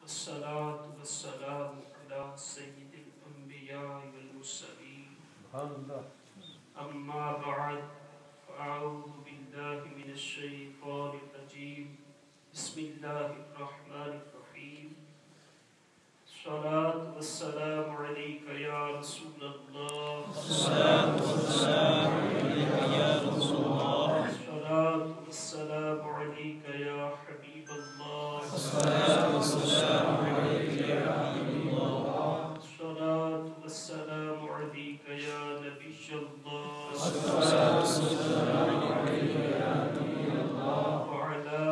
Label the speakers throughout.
Speaker 1: والصلاة والسلام على سيد الأنبياء والمرسلين أما بعد فأعوذ بالله من الشيطان الرجيم بسم الله الرحمن الرحيم الصلاة والسلام عليك يا رسول الله الصلاة والسلام عليك يا رسول الله الصلاة والسلام عليك يا حبيب الله الصلاة والسلام عليك يا حبيب الله الصلاة والسلام عليك يا نبي الله الصلاة والسلام عليك يا نبي الله وعلى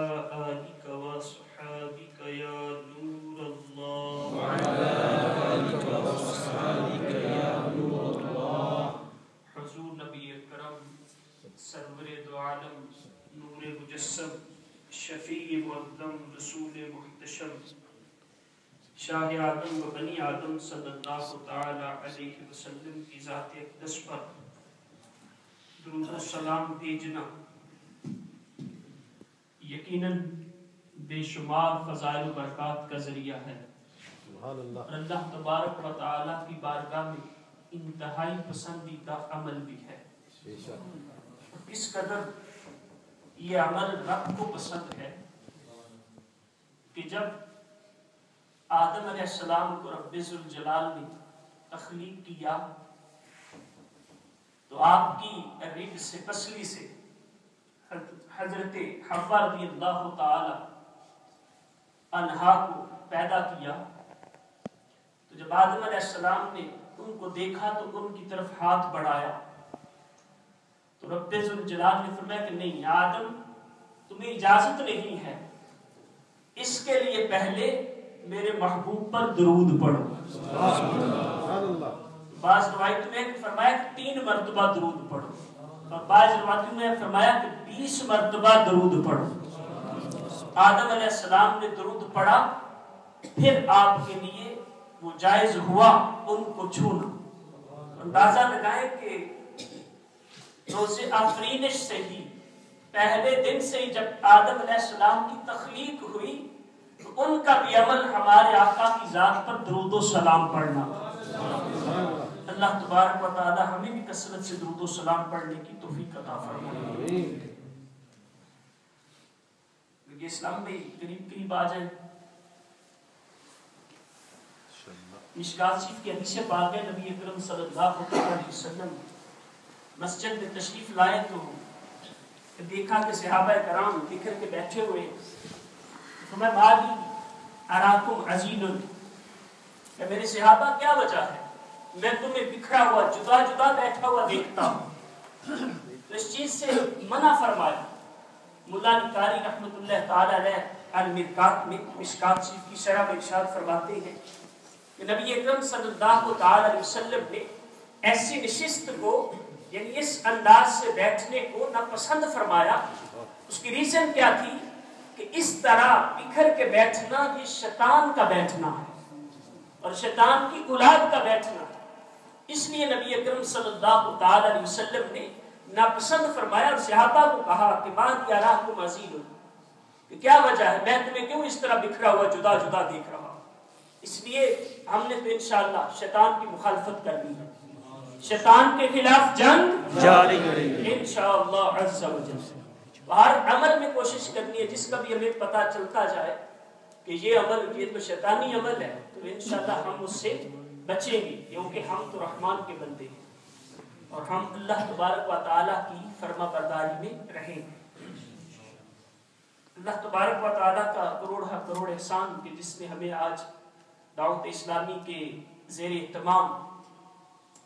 Speaker 1: آلك وصحابك يا نور الله وعلى آلك وصحابك يا نور الله حضور نبی اکرم سرور دو عالم نور مجسم شفیع معظم رسول محتشم شاہ آدم و بنی آدم صلی اللہ تعالی علیہ وسلم کی ذات اقدس پر درود و سلام بھیجنا یقیناً بے شمار فضائل و برکات کا ذریعہ ہے اور اللہ تبارک و تعالی کی بارگاہ میں انتہائی پسندیدہ عمل بھی ہے۔ اس قدر یہ عمل رب کو پسند ہے کہ جب آدم علیہ السلام کو رب ذوالجلال نے تخلیق کیا تو آپ کی رگ سے پسلی سے حضرت حوا رضی اللہ تعالی عنہا کو پیدا کیا، تو جب آدم علیہ السلام نے ان کو دیکھا تو ان کی طرف ہاتھ بڑھایا تو رب ذوالجلال نے فرمایا کہ نہیں آدم تمہیں اجازت نہیں ہے، اس کے لیے پہلے میرے محبوب پر درود پڑھو۔ بعض روایتوں میں فرمایا کہ 3 مرتبہ درود پڑھو اور بعض روایتوں میں فرمایا کہ 20 مرتبہ درود پڑھو۔ آدم علیہ السلام نے درود پڑھا، پھر آپ کے لیے وہ جائز ہوا ان کو چھونا۔ اندازہ لگائیں کہ روز آفرینش سے ہی پہلے دن سے ہی جب آدم علیہ السلام کی تخلیق ہوئی تو ان کا بھی عمل ہمارے آقا کی ذات پر درود و سلام پڑھنا۔ اللہ تبارک و تعالی ہمیں بھی کثرت سے درود و سلام پڑھنے کی توفیق عطا فرمائے۔ یہ اسلام میں قریب قریب آ جائیں، مشکات شریف کی حدیث پاک ہے، نبی اکرم صلی اللہ علیہ وسلم مسجد میں تشریف لائے تو دیکھا کہ صحابہ کرام بکھر کے بیٹھے ہوئے، تو میں مالی اراکم عزیل، کہ میرے صحابہ کیا وجہ ہے میں تمہیں بکھرا ہوا جدا جدا بیٹھا ہوا دیکھتا ہوں، تو اس چیز سے منع فرمایا۔ مولا نکاری رحمت اللہ تعالی علیہ المرکات میں مشکات شریف کی شرح میں ارشاد فرماتے ہیں کہ نبی اکرم صلی اللہ تعالی علیہ وسلم نے ایسی نشست کو یعنی اس انداز سے بیٹھنے کو ناپسند فرمایا۔ اس کی ریزن کیا تھی کہ اس طرح بکھر کے بیٹھنا یہ شیطان کا بیٹھنا ہے اور شیطان کی اولاد کا بیٹھنا ہے، اس لیے نبی اکرم صلی اللہ تعالی علیہ وسلم نے ناپسند فرمایا اور صحابہ کو کہا کہ مان یراکم عزیل، کہ کیا وجہ ہے میں تمہیں کیوں اس طرح بکھرا ہوا جدا جدا دیکھ رہا ہوں۔ اس لیے ہم نے تو انشاءاللہ شیطان کی مخالفت کرنی ہے، شیطان کے خلاف جنگ جاری رہی انشاءاللہ عز و جل۔ ہر عمل میں کوشش کرنی ہے جس کا بھی ہمیں پتہ چلتا جائے کہ یہ عمل یہ تو شیطانی عمل ہے تو انشاءاللہ ہم اس سے بچیں گے، کیونکہ ہم تو رحمان کے بندے ہیں اور ہم اللہ تبارک و تعالی کی فرما برداری میں رہیں گے۔ اللہ تبارک و تعالی کا کروڑ احسان کہ جس نے ہمیں آج دعوت اسلامی کے زیر اہتمام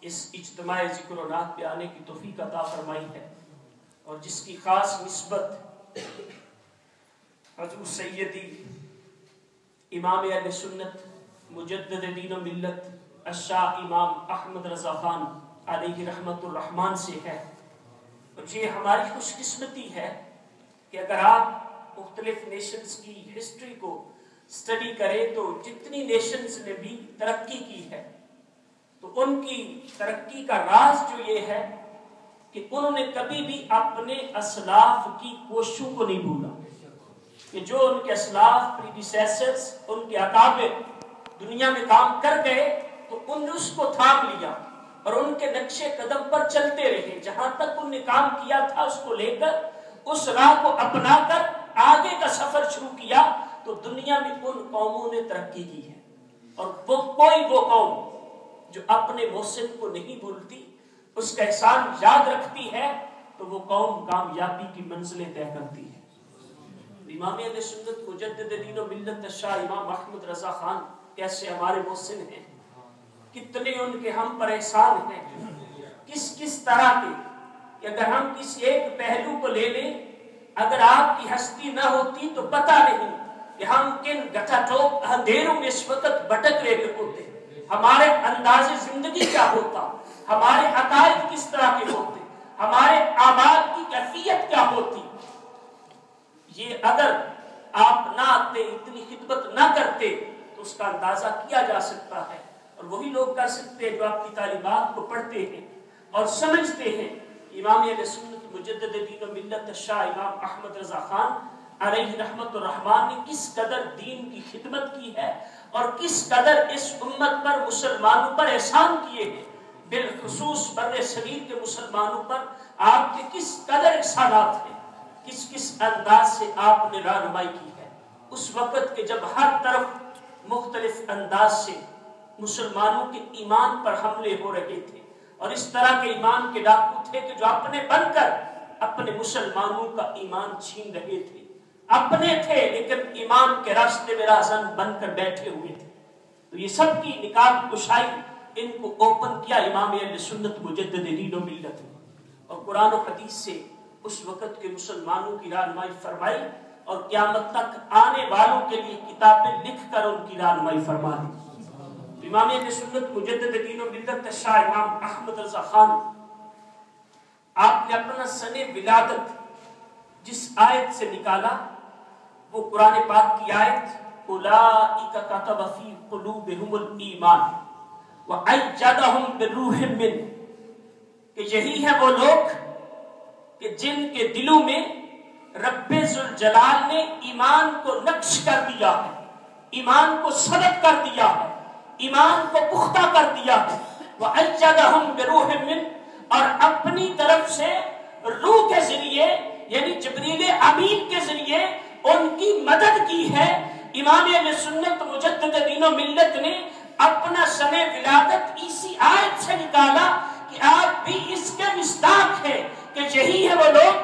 Speaker 1: اس اجتماع ذکر و نعت پہ آنے کی توفیق عطا فرمائی ہے اور جس کی خاص نسبت حضور سیدی امام اہل سنت مجدد دین و ملت الشاہ امام احمد رضا خان علیہ رحمت الرحمن سے ہے، اور یہ ہماری خوش قسمتی ہے کہ اگر آپ مختلف نیشنز کی ہسٹری کو اسٹڈی کریں تو جتنی نیشنز نے بھی ترقی کی ہے تو ان کی ترقی کا راز جو یہ ہے کہ انہوں نے کبھی بھی اپنے اسلاف کی کوششوں کو نہیں بھولا۔ کہ جو ان کے اسلاف پریڈیسیسرز ان کے اکابر دنیا میں کام کر گئے تو ان نے اس کو تھام لیا اور ان کے نقشے قدم پر چلتے رہے، جہاں تک ان نے کام کیا تھا اس کو لے کر اس راہ کو اپنا کر آگے کا سفر شروع کیا، تو دنیا میں ان قوموں نے ترقی کی ہے۔ اور وہ قوم جو اپنے محسن کو نہیں بھولتی، اس کا احسان یاد رکھتی ہے، تو وہ قوم کامیابی کی منزلیں طے کرتی ہے۔ امام اہل سنت مجدد دین و ملت شاہ امام احمد رضا خان کیسے ہمارے محسن ہیں، کتنے ان کے ہم پر احسان ہیں، کس طرح کے کہ اگر ہم کسی ایک پہلو کو لے لیں، اگر آپ کی ہستی نہ ہوتی تو پتہ نہیں کہ ہم کن گٹھا ٹوپ اندھیروں میں اس وقت بھٹک رہے ہوتے، ہمارے انداز زندگی کیا ہوتا، ہمارے عقائد کس طرح کے ہوتے، ہمارے اعمال کی کیفیت کیا ہوتی۔ یہ اگر آپ نہ آتے، اتنی خدمت نہ کرتے، تو اس کا اندازہ کیا جا سکتا ہے، اور وہی لوگ کر سکتے ہیں جو آپ کی تعلیمات کو پڑھتے ہیں اور سمجھتے ہیں۔ امام اہل سنت مجدد دین و ملت شاہ امام احمد رضا خان علیہ رحمت الرحمن نے کس قدر دین کی خدمت کی ہے اور کس قدر اس امت پر مسلمانوں پر احسان کیے ہیں، بالخصوص بر صغیر کے مسلمانوں پر آپ کے کس قدر احسانات ہیں، کس انداز سے آپ نے رہنمائی کی ہے۔ اس وقت کے جب ہر طرف مختلف انداز سے مسلمانوں کے ایمان پر حملے ہو رہے تھے، اور اس طرح کے ایمان کے ڈاکو تھے کہ جو اپنے بن کر اپنے مسلمانوں کا ایمان چھین رہے تھے، اپنے تھے لیکن ایمان کے راستے میں راہزن بن کر بیٹھے ہوئے تھے۔ تو یہ سب کی نقاب کشائی ان کو اوپن کیا امام اہل سنت مجدد دین و ملت نے، اور قرآن و حدیث سے اس وقت کے مسلمانوں کی رہنمائی فرمائی، اور قیامت تک آنے والوں کے لیے کتابیں لکھ کر ان کی رہنمائی فرما دی۔ امام اہل سنت مجدد دین و ملت شاہ امام احمد رضا خان، آپ نے اپنا سن ولادت جس آیت سے نکالا وہ قرآن پاک کی آیت اولئک کتب فی قلوبہم الایمان وأیدہم بروح منہ، کہ یہی ہے وہ لوگ کہ جن کے دلوں میں رب ذوالجلال نے ایمان کو نقش کر دیا ہے، ایمان کو ثبت کر دیا ہے، ایمان کو پختہ کر دیا ہے۔ وَأَيَّدَهُمْ بِرُوحٍ مِّنْهُ، اور اپنی طرف سے روح کے ذریعے یعنی جبریل امین کے ذریعے ان کی مدد کی ہے۔ امام اہل سنت مجدد دین و ملت نے اپنا سن ولادت اسی آیت سے نکالا کہ آپ بھی اس کے مصداق ہیں کہ یہی ہے وہ لوگ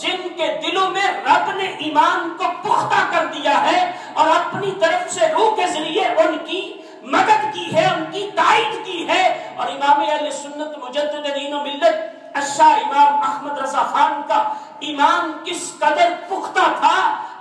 Speaker 1: جن کے دلوں میں رب نے ایمان کو پختہ کر دیا ہے اور اپنی طرف سے روح کے ذریعے ان کی مدد کی ہے، ان کی تائید کی ہے۔ اور امام اہل سنت مجدد دین و ملت شاہ امام احمد رضا خان کا ایمان کس قدر پختہ تھا،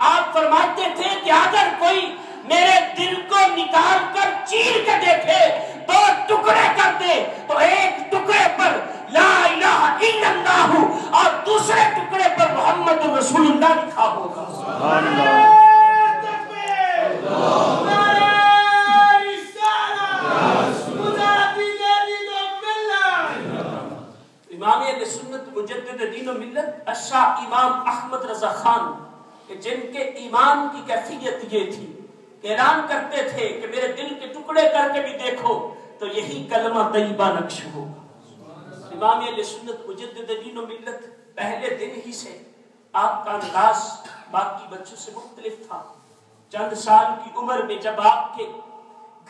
Speaker 1: آپ فرماتے تھے کہ اگر کوئی میرے دل کو نکال کر چیر کے دیکھے، دو ٹکڑے کر دے، تو ایک ٹکڑے پر لا الہ الا اللہ اور دوسرے ٹکڑے پر محمد رسول اللہ لکھا ہوگا۔ سبحان اللہ۔ امام اہل سنت مجدد دین و ملت شاہ امام احمد رضا خان کہ جن کے ایمان کی کیفیت یہ تھی کہ اعلان کرتے تھے کہ میرے دل کے ٹکڑے کر کے بھی دیکھو تو یہی کلمہ طیبہ نقش ہوگا۔ امام اہل سنت مجدد دین و ملت پہلے دن ہی سے آپ کا انداز باقی بچوں سے مختلف تھا۔ چند سال کی عمر میں جب آپ کے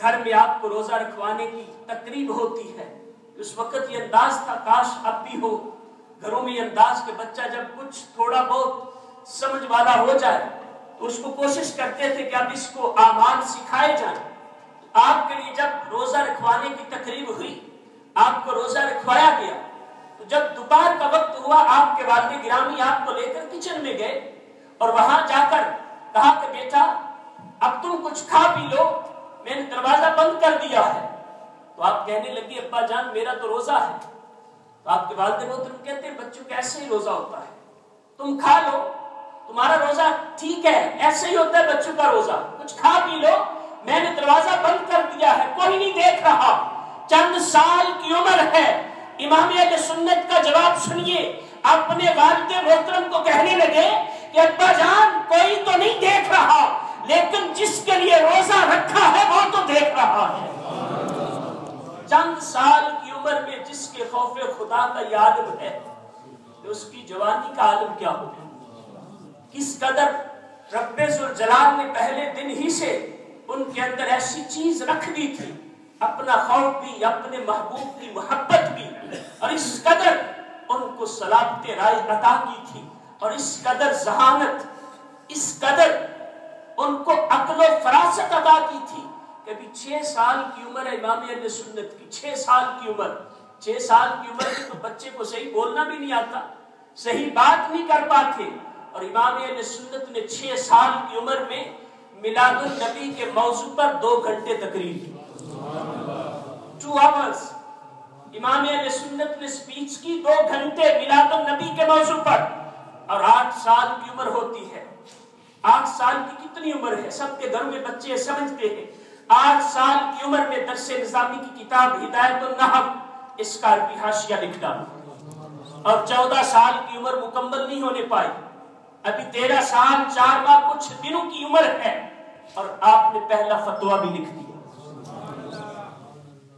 Speaker 1: گھر میں آپ کو روزہ رکھوانے کی تقریب ہوتی ہے، اس وقت یہ انداز تھا، کاش اب بھی ہو گھروں میں یہ انداز کہ بچہ جب کچھ تھوڑا بہت سمجھ والا ہو جائے تو اس کو کوشش کرتے تھے کہ اب اس کو اعمال سکھائے جائیں۔ آپ کے لیے جب روزہ رکھوانے کی تقریب ہوئی، آپ کو روزہ رکھوایا گیا، تو جب دوپہر کا وقت ہوا آپ کے والد گرامی آپ کو لے کر کچن میں گئے اور وہاں جا کر کہا کہ بیٹا اب تم کچھ کھا پی لو، میں نے دروازہ بند کر دیا ہے۔ تو آپ کہنے لگی ابا جان میرا تو روزہ ہے۔ تو آپ کے والد محترم کہتے ہیں بچوں کیسے ہی روزہ ہوتا ہے، تم کھا لو، تمہارا روزہ ٹھیک ہے، ایسے ہی ہوتا ہے بچوں کا روزہ، کچھ کھا پی لو، میں نے دروازہ بند کر دیا ہے، کوئی نہیں دیکھ رہا۔ چند سال کی عمر ہے۔ امام اہل سنت کا جواب سنیے، اپنے والد محترم کو کہنے لگے کہ ابا جان کوئی تو نہیں دیکھ رہا، لیکن جس کے لیے روزہ رکھا ہے وہ تو دیکھ رہا ہے۔ چند سال کی عمر میں جس کے خوف خدا کا یہ عالم ہے، تو اس کی جوانی کا عالم کیا ہوگا؟ کس قدر رب ذوالجلال نے پہلے دن ہی سے ان کے اندر ایسی چیز رکھ دی تھی، اپنا خوف بھی، اپنے محبوب کی محبت بھی، اور اس قدر ان کو صلابت رائے عطا کی تھی، اور اس قدر ذہانت، اس قدر ان کو عقل و فراست عطا کی تھی کہ ابھی 6 سال کی عمر ہے امام اہل سنت کی، 6 سال کی عمر، 6 سال کی عمر میں تو بچے کو صحیح بولنا بھی نہیں آتا، صحیح بات نہیں کر پاتے، اور امام اہل سنت نے 6 سال کی عمر میں میلاد النبی کے موضوع پر 2 گھنٹے تقریر کی، 2 hours امام اہل سنت نے سپیچ کی، 2 گھنٹے میلاد النبی کے موضوع پر، اور 8 سال کی عمر ہوتی ہے۔ 8 سال کی کتنی عمر ہے؟ سب کے گھروں میں بچے سمجھتے ہیں۔ 8 سال کی عمر میں درس نظامی کی کتاب ہدایت النحو، اس کا عربی حاشیہ لکھ ڈالا، اور 14 سال کی عمر مکمل نہیں ہونے پائی، ابھی 13 سال 4 ماہ کچھ دنوں کی عمر ہے، اور آپ نے پہلا فتویٰ بھی لکھ دیا،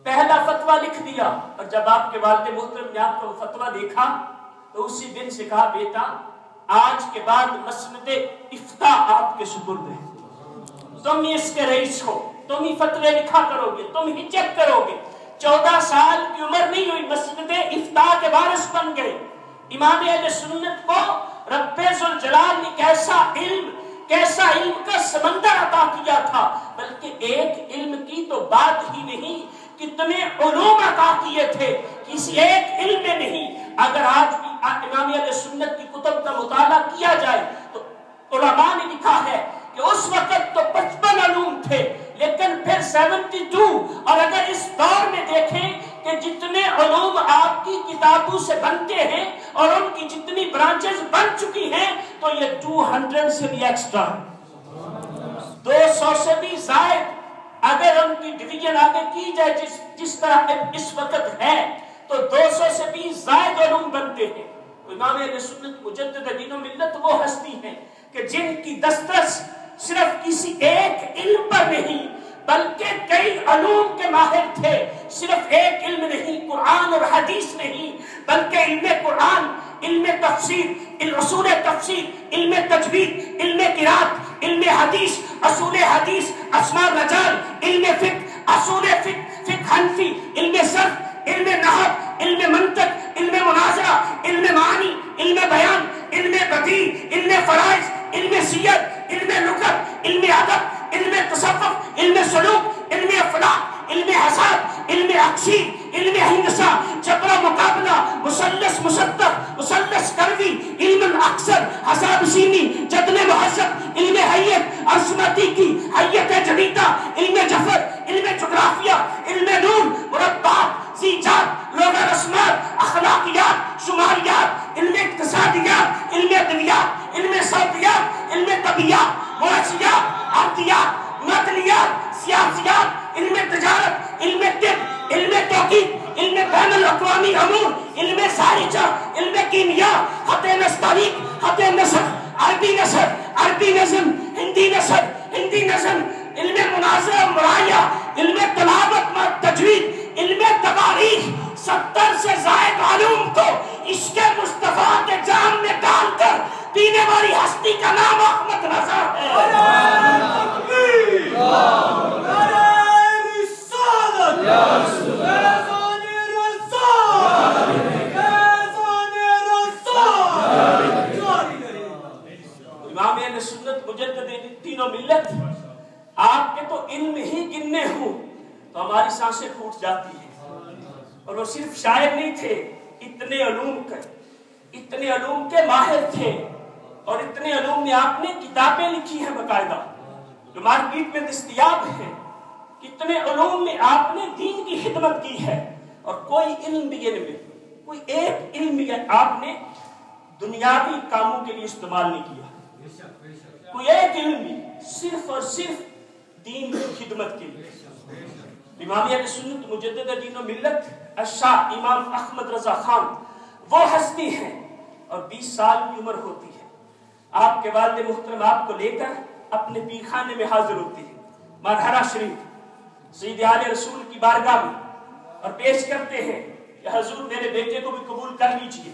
Speaker 1: پہلا فتویٰ لکھ دیا۔ اور جب آپ کے والد محترم نے آپ کو فتویٰ دیکھا تو اسی دن سے کہا بیٹا آج کے بعد مسند افتاء آپ کے سپرد ہے، تم ہی اس کے رئیس ہو، تم ہی فتوے لکھا کرو گے، تم ہی چیک کرو گے۔ 14 سال کی عمر نہیں ہوئی، مسند افتاء کے وارث بن گئے۔ امام اہل سنت کو رب ذوالجلال نے کیسا علم کا سمندر عطا کیا تھا، بلکہ ایک علم کی تو بات ہی نہیں، کتنے علوم عطا کیے تھے، کسی ایک علم میں نہیں۔ اگر آج بھی امام اہل سنت کی کتب کا مطالعہ کیا جائے تو علماء نے لکھا ہے کہ اس وقت تو 55 علوم تھے، لیکن پھر 72، اور اگر اس دور میں دیکھیں کہ جتنے علوم آپ کی کتابوں سے بنتے ہیں اور ان کی جتنی برانچز بن چکی ہیں تو یہ 200 سے بھی ایکسٹرا ہے، 200 سے بھی زائد۔ اگر ان کی ڈویژن آگے کی جائے جس طرح اس وقت ہے تو 200 سے بھی زائد علوم بنتے ہیں۔ امام اہل سنت مجدد دین و ملت وہ ہستی ہیں کہ جن کی دسترس صرف کسی ایک علم پر نہیں بلکہ کئی علوم کے ماہر تھے، صرف ایک علم نہیں، قرآن اور حدیث نہیں، بلکہ علم قرآن، علم تفسیر، اصول تفسیر، علم تجوید، علم قرات، علم حدیث، اصول حدیث، اسماء رجال، علم فقہ، اصول فقہ حنفی، علم صرف، علم نحو، علم منطق، علم مناظرہ، علم معانی، علم بیان، علم بدیع، علم فرائض، علم سیرت، علم لغت، علم ادب، علم تصوف، علم سلوک، علم افلاق، علم حساب، علم عکسی، علم ہندسہ، جبر و مقابلہ، مثلث مصدق، مثلث کروی، علم الاکثر، حساب سینی، جدل مہذب، علم حیت، ارثمتیکی، حیت جدیدہ، علم جفر، علم جغرافیہ، علم نور، مربعات، زیجات، لغہ رسمات، اخلاقیات، شماریات، علم اقتصادیات، علم ادویات، علم صوتیات، علم طبیعیات، موسیقیات، عرضیات، نقلیات، سیاسیات، علم تجارت، علم طب، علم توقیت، علم بین الاقوامی امور، علم خارجہ، علم کیمیا، خط نستعلیق، خط نصر، عربی نثر، عربی نظم، ہندی نثر، ہندی نظم، علم مناظرہ مرایہ، علم تلاوت و تجوید، علم تواریخ، 70 سے زائد علوم کو عشق مصطفیٰ کے جام میں ڈال کر پینے والی ہستی کا نام احمد رضا ہے۔ امام اہل سنت مجدد دین و ملت، آپ کے تو علم ہی گننے ہوں تو ہماری سانسیں پھوٹ جاتی ہیں۔ اور وہ صرف شاعر نہیں تھے، اتنے علوم کے ماہر تھے، اور اتنے علوم میں آپ نے کتابیں لکھی ہیں باقاعدہ جو مارکیٹ میں دستیاب ہیں، کتنے علوم میں آپ نے دین کی خدمت کی ہے، اور کوئی علم بھی کوئی ایک علم بھی آپ نے دنیاوی کاموں کے لیے استعمال نہیں کیا، کوئی ایک علم بھی صرف اور صرف دین کی خدمت کے لیے۔ امام اہل سنت مجدد دین و ملت الشاہ امام احمد رضا خان وہ ہستی ہیں، اور 20 سال کی عمر ہوتی ہے، آپ کے والد محترم آپ کو لے کر اپنے پیر خانے میں حاضر ہوتے ہیں مرحرہ شریف سید آل رسول کی بارگاہ میں اور پیش کرتے ہیں کہ حضور میرے بیٹے کو بھی قبول کر لیجئے۔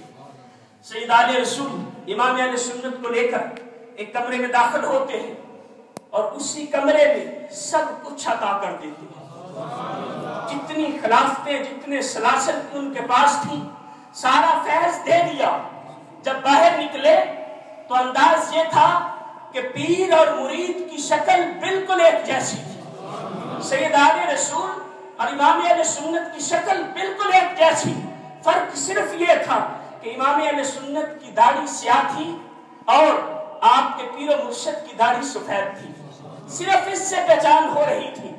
Speaker 1: سید آل رسول امام اہل سنت کو لے کر ایک کمرے میں داخل ہوتے ہیں اور اسی کمرے میں سب کچھ عطا کر دیتے ہیں، جتنی خلافتیں جتنے سلاسل ان کے پاس تھی سارا فیض دے دیا۔ جب باہر نکلے تو انداز یہ تھا کہ پیر اور مرید کی شکل بالکل ایک جیسی تھی، سید آل رسول اور امام اہل سنت کی شکل بالکل ایک جیسی، فرق صرف یہ تھا کہ امام اہل سنت کی داڑھی سیاہ تھی اور آپ کے پیر و مرشد کی داڑھی سفید تھی، صرف اس سے پہچان ہو رہی تھی۔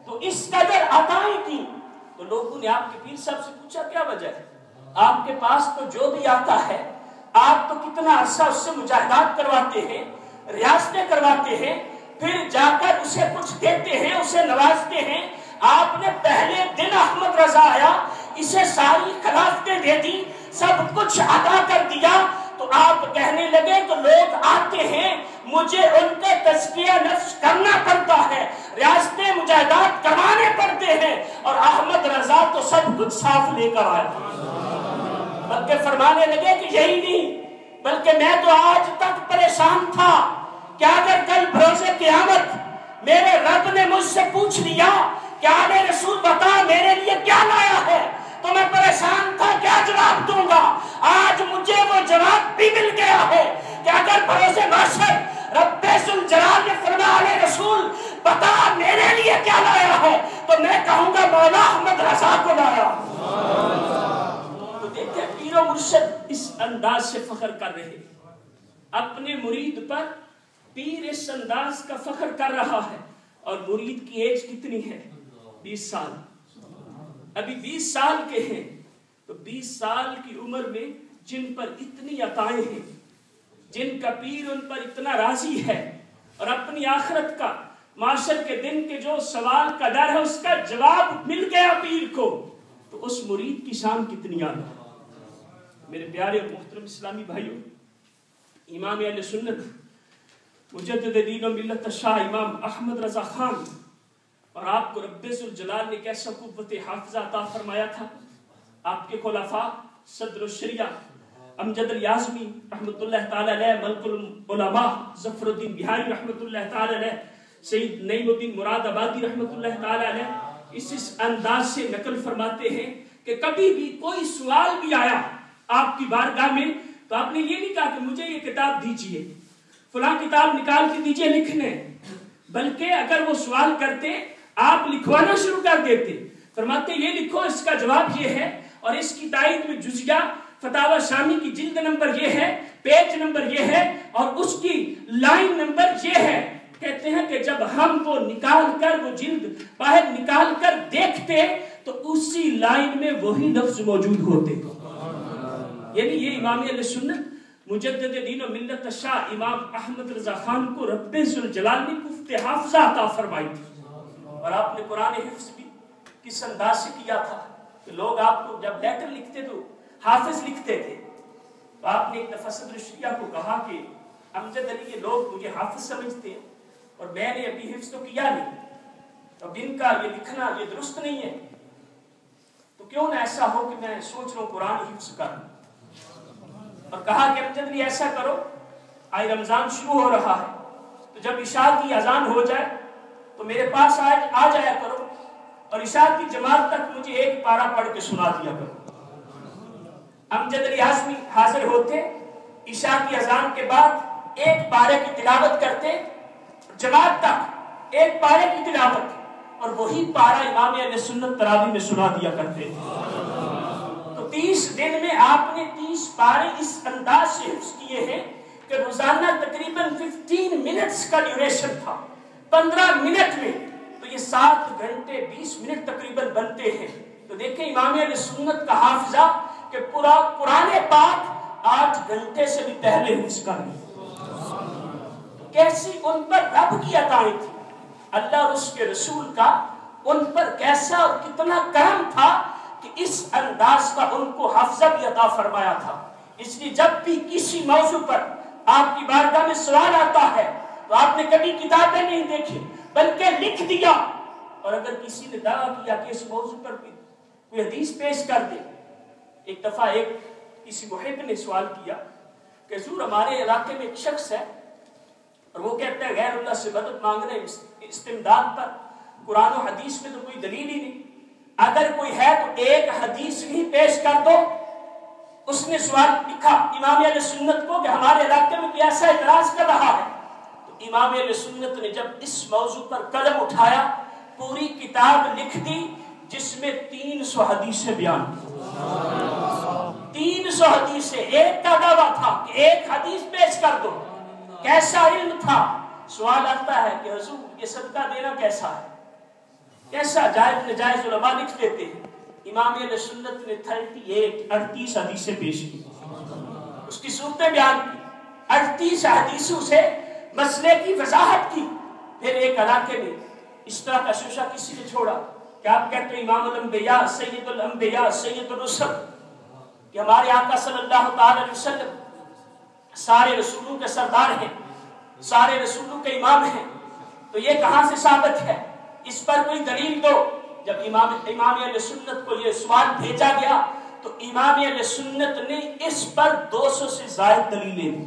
Speaker 1: تو اس قدر عطائیں کی تو لوگوں نے آپ کے پیر صاحب سے پوچھا کیا وجہ ہے؟ آپ کے پاس تو جو بھی آتا ہے آپ تو کتنا عرصہ اس سے مجاہدات کرواتے ہیں، ریاستیں کرواتے ہیں، پھر جا کر اسے کچھ دیتے ہیں، اسے نوازتے ہیں۔ آپ نے پہلے دن احمد رضا آیا اسے ساری خلافتیں دے دی، سب کچھ عطا کر دیا، تو آپ کہنے لگے کہ لوگ آتے ہیں مجھے ان کے تزکیہ نفس کرنا پڑتا ہے، ریاستیں مجاہدات کروانے پڑتے ہیں، اور احمد رضا تو سب کچھ صاف لے کر آیا۔ بلکہ فرمانے لگے کہ یہی نہیں بلکہ میں تو آج تک پریشان تھا کہ اگر کل بروز قیامت میرے رب نے مجھ سے پوچھ لیا کہ آل رسول بتا میرے لیے کیا لایا ہے، تو میں پریشان تھا کیا جواب دوں گا۔ آج مجھے وہ جواب بھی مل گیا ہے کہ اگر بروز محشر رب ذوالجلال نے فرمایا آل رسول بتا میرے لیے کیا لایا ہے، تو میں کہوں گا مولا احمد رضا کو لایا۔ تو دیکھیں پیر و مرشد اس انداز سے فخر کر رہے، اپنے مرید پر پیر اس انداز کا فخر کر رہا ہے، اور مرید کی ایج کتنی ہے؟ 20 سال، ابھی 20 سال کے ہیں۔ تو 20 سال کی عمر میں جن پر اتنی عطائیں ہیں، جن کا پیر ان پر اتنا راضی ہے، اور اپنی آخرت کا معاشر کے دن کے جو سوال کا ڈر ہے اس کا جواب مل گیا پیر کو، تو اس مرید کی شان کتنی اعلیٰ۔ میرے پیارے اور محترم اسلامی بھائیوں، امام اہل سنت مجدد دین و ملت شاہ امام احمد رضا خان، اور آپ کو رب ذوالجلال نے کیسا قوت حافظہ عطا فرمایا تھا۔ آپ کے خلفاء صدر الشریعہ امجد الیازمی رحمت اللہ تعالی علیہ، ملک العلماء ظفر الدین بہاری رحمت اللہ تعالی علیہ، سید نعیم الدین مراد آبادی رحمت اللہ تعالی علیہ اس انداز سے نقل فرماتے ہیں کہ کبھی بھی کوئی سوال بھی آیا آپ کی بارگاہ میں تو آپ نے یہ نہیں کہا کہ مجھے یہ کتاب دیجئے، فلاں کتاب نکال کے دیجئے لکھنے، بلکہ اگر وہ سوال کرتے آپ لکھوانا شروع کر دیتے، فرماتے یہ لکھو اس کا جواب یہ ہے، اور اس کی تائید میں جزیہ فتاوی شامی کی جلد نمبر یہ ہے، پیج نمبر یہ ہے، اور اس کی لائن نمبر یہ ہے۔ کہتے ہیں کہ جب ہم وہ نکال کر وہ جلد باہر نکال کر دیکھتے تو اسی لائن میں وہی لفظ موجود ہوتے۔ یعنی یہ امام اہل سنت مجدد دین و ملت شاہ امام احمد رضا خان کو رب ذوالجلال نے قوت حافظہ عطا فرمائی تھی، اور آپ نے قرآن حفظ بھی کس انداز سے کیا تھا کہ لوگ آپ کو جب لیٹر لکھتے تو حافظ لکھتے تھے، تو آپ نے ایک دفعہ صدر الشریعہ کو کہا کہ امجد علی یہ لوگ مجھے حافظ سمجھتے ہیں اور میں نے ابھی حفظ تو کیا نہیں، اب ان کا یہ لکھنا یہ درست نہیں ہے، تو کیوں نہ ایسا ہو کہ میں سوچ رہا ہوں قرآن حفظ کروں۔ اور کہا کہ امجد علی ایسا کرو، آج رمضان شروع ہو رہا ہے تو جب عشاء کی اذان ہو جائے تو میرے پاس آ جایا کرو، اور عشاء کی جماعت تک مجھے ایک پارہ پڑھ کے سنا دیا کرو۔ امجد علی ہاشمی حاضر ہوتے، عشاء کی اذان کے بعد ایک پارے کی تلاوت کرتے، جماعت تک ایک پارے کی تلاوت، اور وہی پارہ امام اہل سنت تراویح میں سنا دیا کرتے۔ تو 30 دن میں آپ نے 30 پارے اس انداز سے حفظ کیے ہیں کہ روزانہ تقریباً 15 منٹس کا ڈیوریشن تھا، 15 منٹ میں تو یہ 7 گھنٹے 20 منٹ تقریباً بنتے ہیں۔ تو دیکھیں امام اہل سنت کا حافظہ کہ پورا قرآن پاک 8 گھنٹے سے بھی پہلے حفظ کر لیا۔ کیسی ان پر رب کی عطائیں تھی، اللہ اور اس کے رسول کا ان پر کیسا اور کتنا کرم تھا کہ اس انداز کا ان کو حافظہ بھی عطا فرمایا تھا۔ اس لیے جب بھی کسی موضوع پر آپ کی بارگاہ میں سوال آتا ہے تو آپ نے کبھی کتابیں نہیں دیکھی بلکہ لکھ دیا. اور اگر کسی نے دعویٰ کیا کہ اس موضوع پر کوئی حدیث پیش کر دے. ایک دفعہ کسی محب نے سوال کیا کہ حضور ہمارے علاقے میں ایک شخص ہے اور وہ کہتا ہے غیر اللہ سے مدد مانگنے استمداد پر قرآن و حدیث میں تو کوئی دلیل ہی نہیں, اگر کوئی ہے تو ایک حدیث ہی پیش کر دو. اس نے سوال لکھا امام اہل سنت کو کہ ہمارے علاقے میں کوئی ایسا اعتراض کر رہا ہے. تو امام اہل سنت نے جب اس موضوع پر قلم اٹھایا پوری کتاب لکھ دی جس میں 300 حدیثیں بیان کی. 300 حدیثیں. ایک کا دعویٰ تھا کہ ایک حدیث پیش کر دو. کیسا علم تھا. سوال آتا ہے کہ حضور یہ صدقہ دینا کیسا ہے, کیسا جائز نجائز علماء لکھ دیتے ہیں. امام اہل سنت نے 38 حدیثیں پیش کی, اس کی صورتیں بیان کی, 38 حدیثوں سے مسئلے کی وضاحت کی. پھر ایک علاقے میں اس طرح کا شوشہ کسی نے چھوڑا کہ آپ کہتے ہیں امام الانبیاء سید الانبیاء سید الرسل کہ ہمارے آقا صلی اللہ تعالی علیہ وسلم سارے رسولوں کے سردار ہیں, سارے رسولوں کے امام ہیں. تو یہ کہاں سے ثابت ہے, اس پر کوئی دلیل دو. جب امام اہل سنت کو یہ سوال بھیجا گیا تو امام اہل سنت نے اس پر 200 سے زائد دلیلیں دی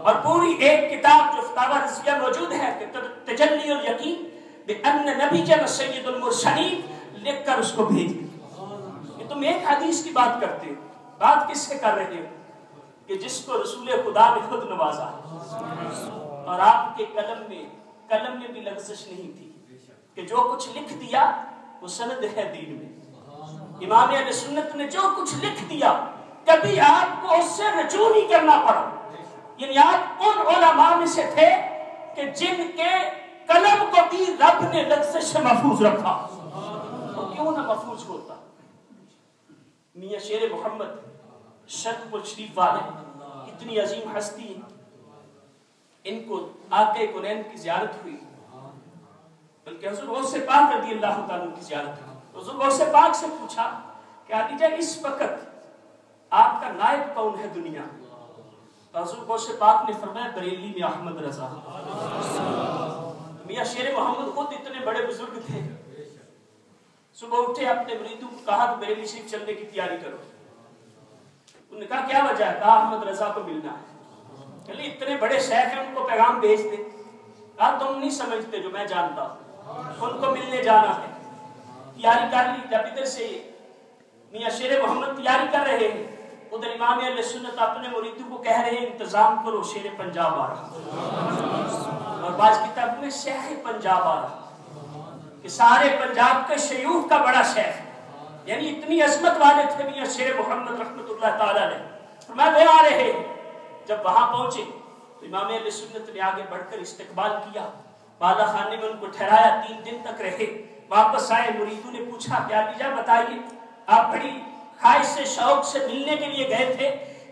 Speaker 1: اور پوری ایک کتاب جو فتاوی رضویہ موجود ہے کہ تجلی الیقین بان نبینا سید المرسلین لکھ کر اس کو بھیج دیا. کہ تم ایک حدیث کی بات کرتے ہو, بات کس سے کر رہے ہو کہ جس کو رسول خدا نے خود نوازا ہے. اور آپ کے قلم میں بھی لغزش نہیں تھی کہ جو کچھ لکھ دیا وہ سند ہے دین میں. امام اہل سنت نے جو کچھ لکھ دیا کبھی آپ کو اس سے رجوع نہیں کرنا پڑا. یعنی آپ ان علماء میں سے تھے کہ جن کے قلم کو بھی رب نے لغزش سے محفوظ رکھا. وہ کیوں نہ محفوظ ہوتا. میاں شیر محمد شرق شریف والے اتنی عظیم ہستی, ان کو آقا کونین کی زیارت ہوئی, بلکہ حضور غوث پاک رضی اللہ تعالیٰ کی زیارت ہوئی. حضور غوث پاک سے پوچھا کہ علی جان اس وقت آپ کا نائب کون ہے دنیا. تو حضور غوث پاک نے فرمایا بریلی میں احمد رضا. میاں شیر محمد خود اتنے بڑے بزرگ تھے, صبح اٹھے اپنے مریدوں کو کہا کہ بریلی شریف چلنے کی تیاری کرو. انہوں نے کہا کیا وجہ ہے, کہا احمد رضا کو ملنا ہے. کہ اتنے بڑے شیخ ہیں ان کو پیغام بھیج دے. کہا تم نہیں سمجھتے جو میں جانتا ہوں, ان کو ملنے جانا ہے. تیاری کر لی. جب ادھر سے میاں شیر محمد تیاری کر رہے ہیں ادھر امام اہل سنت اپنے مریدوں کو کہہ رہے ہیں انتظام کرو شیر پنجاب آ رہا. اور بعض کتاب میں شیخ پنجاب آ رہا کہ سارے پنجاب کے شیوخ کا بڑا شیخ, یعنی اتنی عظمت والے تھے میاں شیر محمد رحمت اللہ تعالی علیہ. فرمایا وہ آ رہے ہیں. جب وہاں پہنچے تو امام اہل سنت نے آگے بڑھ کر استقبال کیا, بالا خانے میں ان کو ٹھہرایا, 3 دن تک رہے. واپس آئے, مریدوں نے پوچھا کیا لیجا بتائیے آپ بڑی خواہش سے شوق سے ملنے کے لیے گئے تھے,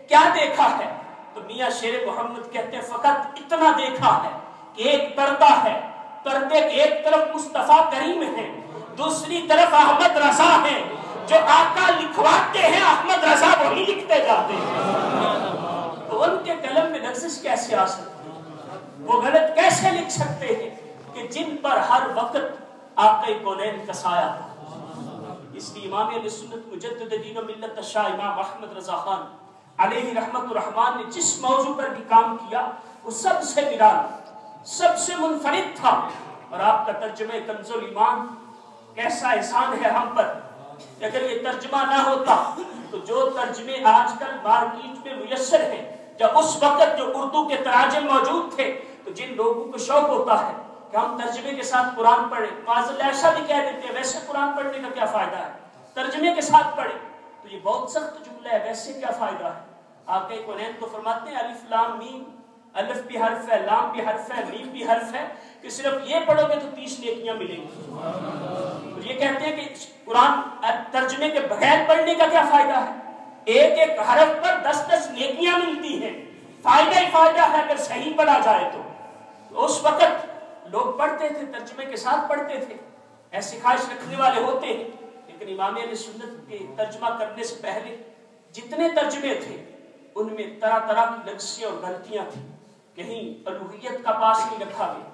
Speaker 1: کیا دیکھا ہے. تو میاں شیر محمد کہتے ہیں فقط اتنا دیکھا ہے کہ ایک پردہ ہے, پردے کے ایک طرف مصطفیٰ کریم ہے, دوسری طرف احمد رضا ہے. جو آقا لکھواتے ہیں احمد رضا وہی لکھتے جاتے ہیں. تو ان کے قلم میں لغزش کیسے آ سکتی ہے, وہ غلط کیسے لکھ سکتے ہیں کہ جن پر ہر وقت آقا کونین کا سایہ تھا. اس لیے امام اہل سنت مجدد دین و ملت شاہ امام احمد رضا خان علیہ رحمت الرحمن نے جس موضوع پر بھی کام کیا وہ سب سے نرالا, سب سے منفرد تھا. اور آپ کا ترجمہ کنز الایمان کیسا احسان ہے ہم پر. اگر یہ ترجمہ نہ ہوتا تو جو ترجمے آج کل مارکیٹ میں میسر ہیں, جب اس وقت جو اردو کے تراجم موجود تھے تو جن لوگوں کو شوق ہوتا ہے کہ ہم ترجمے کے ساتھ قرآن پڑھیں, معاذ اللہ ایسا بھی کہہ دیتے ہیں ویسے قرآن پڑھنے کا کیا فائدہ ہے, ترجمے کے ساتھ پڑھیں. تو یہ بہت سخت جملہ ہے, ویسے کیا فائدہ ہے. آقا کونین تو فرماتے ہیں الف لام میم, الف بھی حرف ہے, لام بھی حرف ہے, میم بھی حرف ہے, کہ صرف یہ پڑھو گے تو 30 نیکیاں ملیں گی. یہ کہتے ہیں کہ قرآن ترجمے کے بغیر پڑھنے کا کیا فائدہ ہے. ایک ایک حرف پر 10 نیکیاں ملتی ہیں, فائدہ ہی فائدہ ہے اگر صحیح پڑھا جائے تو. اس وقت لوگ پڑھتے تھے, ترجمے کے ساتھ پڑھتے تھے, ایسی خواہش رکھنے والے ہوتے ہیں. لیکن امام اہل سنت کے ترجمہ کرنے سے پہلے جتنے ترجمے تھے ان میں طرح طرح کی لغزیاں اور غلطیاں تھیں. کہیں الوہیت کا پاس نہیں رکھا گیا,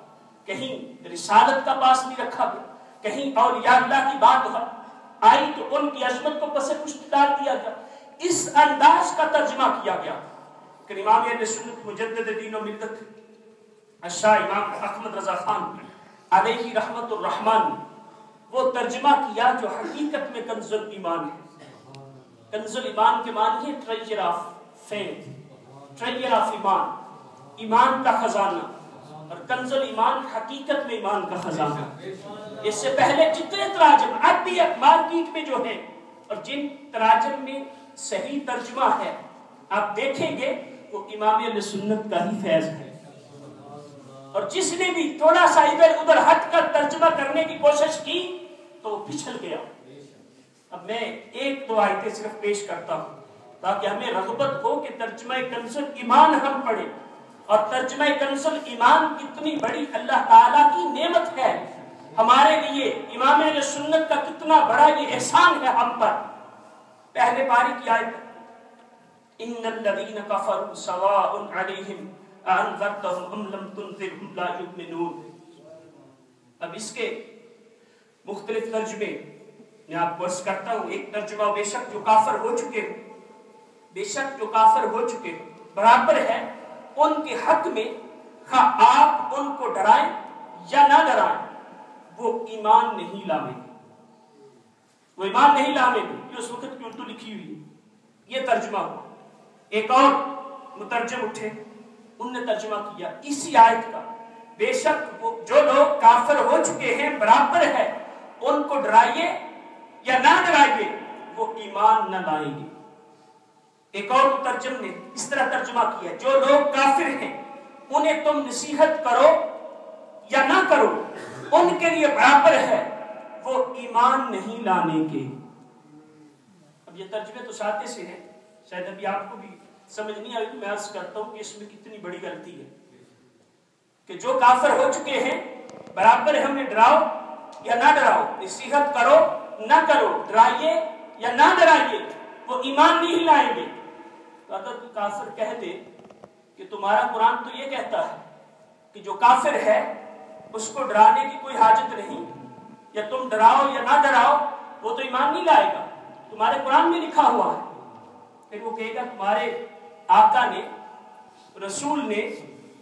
Speaker 1: کہیں رسالت کا پاس نہیں رکھا گیا, کہیں اولیاء اللہ کی بات آئی تو ان کی عظمت کو پس پشت ڈال دیا گیا. اس انداز کا ترجمہ کیا گیا کہ امام اہل سنت مجدد دین و ملت شاہ امام احمد رضا خان علیہ رحمت الرحمن وہ ترجمہ کیا جو حقیقت میں کنز الایمان ہے. کنز الایمان کے معنی ہے treasure of faith, treasure of ایمان, ایمان کا خزانہ. اور کنز الایمان حقیقت میں ایمان کا خزانہ. اس سے پہلے جتنے تراجم اب بھی مارکیٹ میں جو ہیں اور جن تراجم میں صحیح ترجمہ ہے آپ دیکھیں گے وہ امام اہل سنت کا ہی فیض ہے. اور جس نے بھی تھوڑا سا ادھر ادھر ہٹ کر ترجمہ کرنے کی کوشش کی تو وہ پچھل گیا. اب میں ایک دو آیتیں صرف پیش کرتا ہوں تاکہ ہمیں رغبت ہو کہ ترجمہ کنز الایمان ہم پڑھیں, اور ترجمہ کنز الایمان کتنی بڑی اللہ تعالیٰ کی نعمت ہے ہمارے لیے, امام اہل سنت کا کتنا بڑا یہ احسان ہے ہم پر. پہلے پاری کی آیت ان الذین کفروا سواء علیہم اانذرتہم ام لم تنذرہم لا یؤمنون. اب اس کے مختلف ترجمے میں آپ کو عرض کرتا ہوں. ایک ترجمہ بے شک جو کافر ہو چکے ہو, بے شک جو کافر ہو چکے ہو برابر ہے ان کے حق میں خواہ آپ ان کو ڈرائیں یا نہ ڈرائیں وہ ایمان نہیں لائیں گے, وہ ایمان نہیں لائیں گے. یہ اس وقت کی اردو لکھی ہوئی ہے, یہ ترجمہ ہوا. ایک اور مترجم اٹھے, ان نے ترجمہ کیا اسی آیت کا بے شک وہ جو لوگ کافر ہو چکے ہیں برابر ہے ان کو ڈرائیے یا نہ ڈرائیے وہ ایمان نہ لائیں گے. ایک اور مترجم نے اس طرح ترجمہ کیا جو لوگ کافر ہیں انہیں تم نصیحت کرو یا نہ کرو ان کے لیے برابر ہے وہ ایمان نہیں لانے کے. اب یہ ترجمے تو ساتھ سے ہیں, شاید ابھی آپ کو بھی سمجھ نہیں آئی. میں عرض کرتا ہوں کہ اس میں کتنی بڑی غلطی ہے کہ جو کافر ہو چکے ہیں برابر ہے انہیں ڈراؤ یا نہ ڈراؤ, نصیحت کرو نہ کرو, ڈرائیے یا نہ ڈرائیے وہ ایمان نہیں لائیں گے. تو اگر کوئی کافر کہہ دے کہ تمہارا قرآن تو یہ کہتا ہے کہ جو کافر ہے اس کو ڈرانے کی کوئی حاجت نہیں, یا تم ڈراؤ یا نہ ڈراؤ وہ تو ایمان نہیں لائے گا, تمہارے قرآن میں لکھا ہوا ہے. پھر وہ کہے گا تمہارے آقا نے رسول نے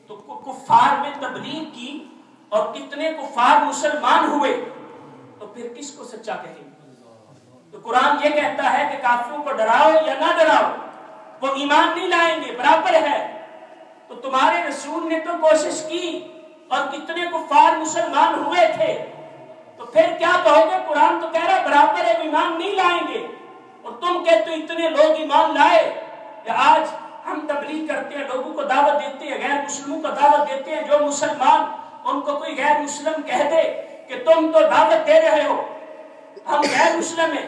Speaker 1: تو کفار میں تبلیغ کی اور کتنے کفار مسلمان ہوئے, تو پھر کس کو سچا کہیں گے؟ تو قرآن یہ کہتا ہے کہ کافروں کو ڈراؤ یا نہ ڈراؤ وہ ایمان نہیں لائیں گے, برابر ہے. تو تمہارے رسول نے تو کوشش کی اور کتنے کفار مسلمان ہوئے تھے, تو پھر کیا کہو گے؟ قرآن تو کہہ رہا برابر ہے ایمان نہیں لائیں گے, اور تم کہتے ہو اتنے لوگ ایمان لائے. یا آج ہم تبلیغ کرتے ہیں, لوگوں کو دعوت دیتے ہیں, غیر مسلموں کو دعوت دیتے ہیں, جو مسلمان ان کو کوئی غیر مسلم کہہ دے کہ تم تو دعوت دے رہے ہو ہم غیر مسلم ہیں,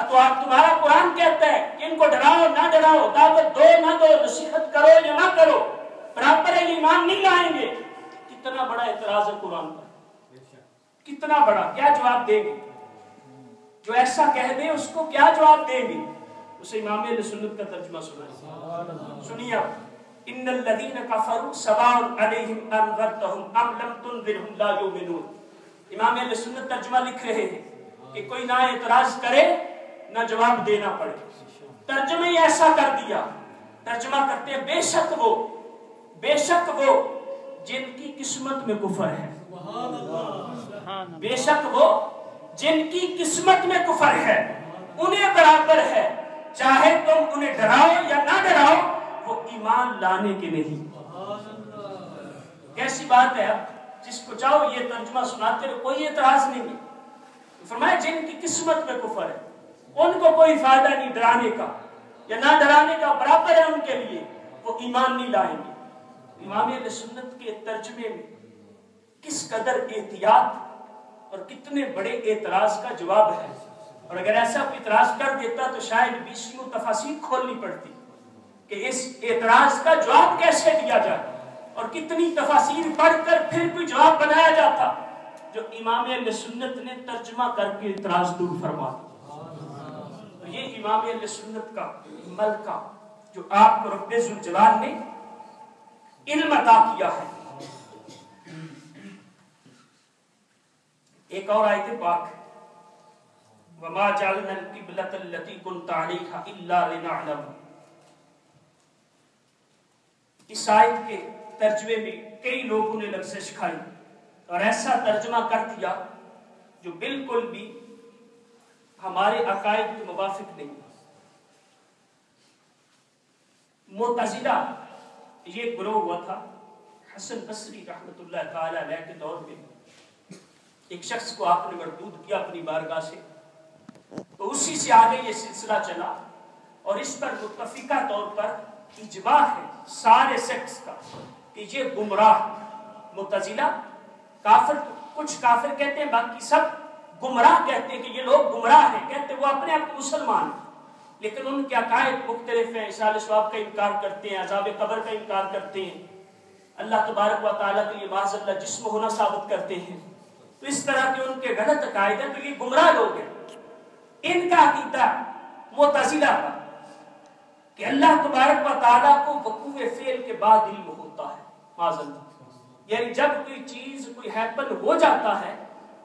Speaker 1: تو آپ تمہارا قرآن کہتا ہے کہ ان کو ڈراؤ نہ ڈراؤ, دعوت دو نہ دو, نصیحت کرو یا نہ کرو برابر ہے ایمان نہیں لائیں گے. کتنا بڑا اعتراض ہے قرآن پر, کتنا بڑا. کیا جواب دیں گے جو ایسا کہہ دے, اس کو کیا جواب دیں گے؟ اسے امام اہل سنت کا ترجمہ سنیے. ان الذین کفروا سواء علیہم انذرتہم ام لم تنذرہم لا یؤمنون. امام اہل سنت ترجمہ لکھ رہے ہیں کہ کوئی نہ اعتراض کرے نہ جواب دینا پڑے. ترجمہ ہی ایسا کر دیا. ترجمہ کرتے ہیں بے شک وہ جن کی قسمت میں کفر ہے, بے شک وہ جن کی قسمت میں کفر ہے انہیں برابر ہے, چاہے تم انہیں ڈراؤ یا نہ ڈراؤ وہ ایمان لانے کے نہیں. کیسی بات ہے؟ اب جس کو چاہو یہ ترجمہ سناتے رہو, کوئی اعتراض نہیں ہے. فرمایا جن کی قسمت میں کفر ہے ان کو کوئی فائدہ نہیں ڈرانے کا یا نہ ڈرانے کا, برابر ہے ان کے لیے, وہ ایمان نہیں لائیں گے. امام اہل سنت کے ترجمے میں کس قدر احتیاط اور کتنے بڑے اعتراض کا جواب ہے. اور اگر ایسا کوئی اعتراض کر دیتا تو شاید 20 تفاسیر کھولنی پڑتی کہ اس اعتراض کا جواب کیسے دیا جائے, اور کتنی تفاسیر پڑھ کر پھر کوئی جواب بنایا جاتا جو امام اہل سنت نے ترجمہ کر کے اعتراض دور فرما. تو یہ امام اہل سنت کا ملکہ جو آپ کو رب ذوالجلال نے علم عطا کیا ہے۔ ایک اور آیت پاک، وَمَا جَعَلْنَا الْقِبْلَةَ الَّتِي كُنْتَ عَلَيْهَا إِلَّا لِنَعْلَمَ۔ اس آیت کے ترجمے میں کئی لوگوں نے لفظ کھائی اور ایسا ترجمہ کر دیا جو بالکل بھی ہمارے عقائد کے موافق نہیں۔ معتزلہ یہ گروہ ہوا تھا حسن بصری رحمۃ اللہ تعالی علیہ کے دور میں۔ ایک شخص کو آپ نے مردود کیا اپنی بارگاہ سے، تو اسی سے آگے یہ سلسلہ چلا اور اس پر متفقہ طور پر اجماع ہے سارے سیکٹس کا کہ یہ گمراہ معتزلہ کافر، کچھ کافر کہتے ہیں باقی سب گمراہ کہتے ہیں کہ یہ لوگ گمراہ ہیں، کہتے ہیں وہ اپنے آپ کو مسلمان ہیں لیکن ان کے عقائد مختلف ہیں، اصال ثواب کا انکار کرتے ہیں، عذاب قبر کا انکار کرتے ہیں، اللہ تبارک و تعالیٰ کے لیے معاذ اللہ جسم ہونا ثابت کرتے ہیں۔ تو اس طرح کے ان کے غلط عقائد ہیں، تو یہ گمراہ لوگ ہیں۔ ان کا عقیدہ معتزلہ کا کہ اللہ تبارک و تعالیٰ کو وقوع فعل کے بعد علم ہوتا ہے، معاذ اللہ، یعنی جب کوئی چیز کوئی ہیپن ہو جاتا ہے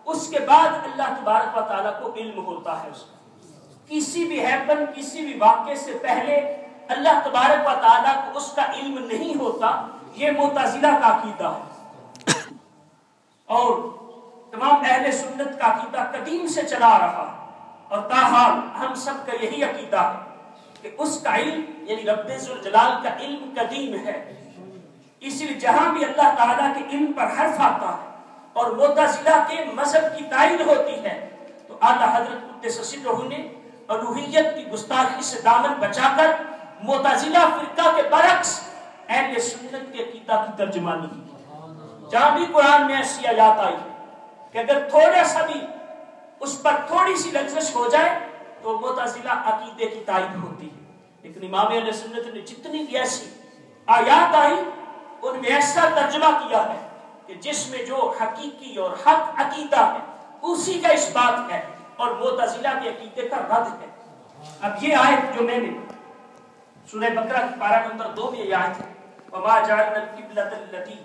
Speaker 1: اس کے بعد اللہ تبارک و تعالیٰ کو علم ہوتا ہے اس کا۔ کسی بھی ہیپن، کسی بھی واقعے سے پہلے اللہ تبارک و تعالیٰ کو اس کا علم نہیں ہوتا، یہ معتزلہ کا عقیدہ ہے۔ اور تمام اہل سنت کا عقیدہ قدیم سے چلا رہا اور تاحال ہم سب کا یہی عقیدہ ہے کہ اس کا علم یعنی رب ذوالجلال کا علم قدیم ہے۔ اسی لیے جہاں بھی اللہ تعالیٰ کے علم پر حرف آتا ہے اور معتزلہ کے مذہب کی تائید ہوتی ہے تو اعلیٰ حضرت قدس سرہ نے الوہیت کی گستاخی سے دامن بچا کر معتزلہ فرقہ کے برعکس اہل سنت کے عقیدہ کی ترجمانی کی۔ جہاں بھی قرآن میں ایسی آیات آئی کہ اگر تھوڑا سا بھی اس پر تھوڑی سی لغزش ہو جائے تو معتزلہ عقیدے کی تائید ہوتی ہے، لیکن امام اہل سنت نے جتنی بھی ایسی آیات آئی ان میں ایسا ترجمہ کیا ہے کہ جس میں جو حقیقی اور حق عقیدہ ہے اسی کا اس بات ہے اور معتزلہ کے عقیدے کا رد ہے۔ اب یہ آیت جو میں نے سورہ بقرہ کی پارہ نمبر 2 میں یہ آیت ہے، وَمَا جَعَلْنَا الْقِبْلَةَ الَّتِي